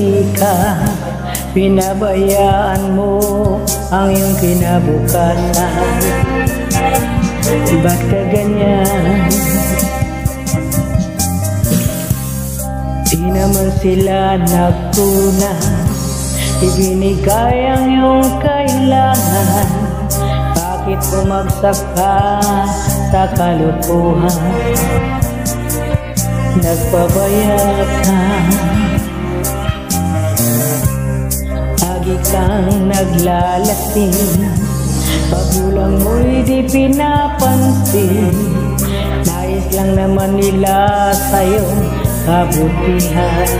hindi ka pinabayaan mo ang iyong kinabukasan? Ba't ka ganyan? Di naman sila nagtuna, ibinigay ang iyong kailangan. Bakit bumagsak ka sa kalukuhan? Nagpabayag ka, lagi kang naglalasing, pagulang mo'y di pinapansin. Nais lang naman nila sa'yo kabutihan.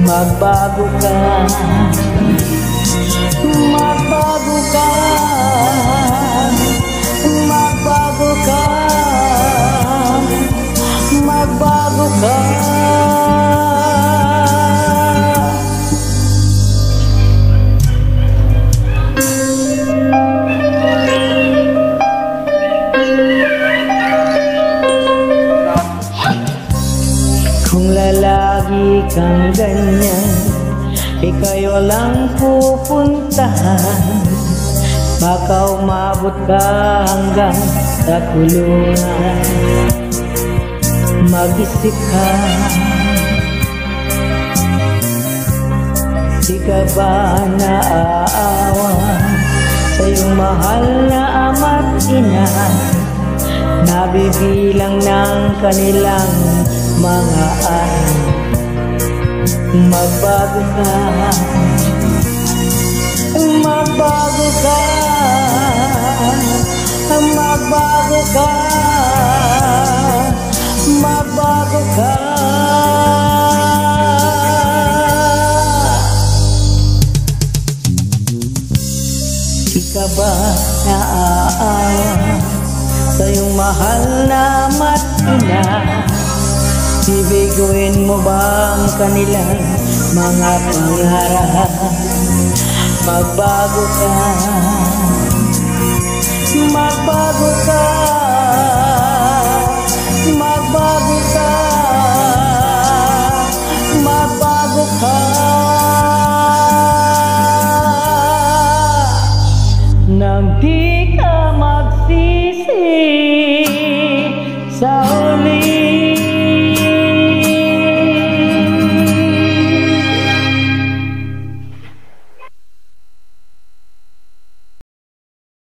Magbago ka, magbago ka, magbago ka, magbago ka. Kung lalagi kang ganyan, ika'y walang pupuntahan. Baka umabot ka hanggang sa kulungan. Mag-isip ka, di ka ba naaawa sa iyong mahal na ama't ina? Nabibilang ng kanilang mga anak. Magbago ka, magbago ka, magbago ka, magbago ka. Di ka ba naaawa sa iyong mahal na ama't ina? Bibiguin mo ba ang kanilang mga pangarap? Magbago ka, magbago ka, magbago ka, magbago ka.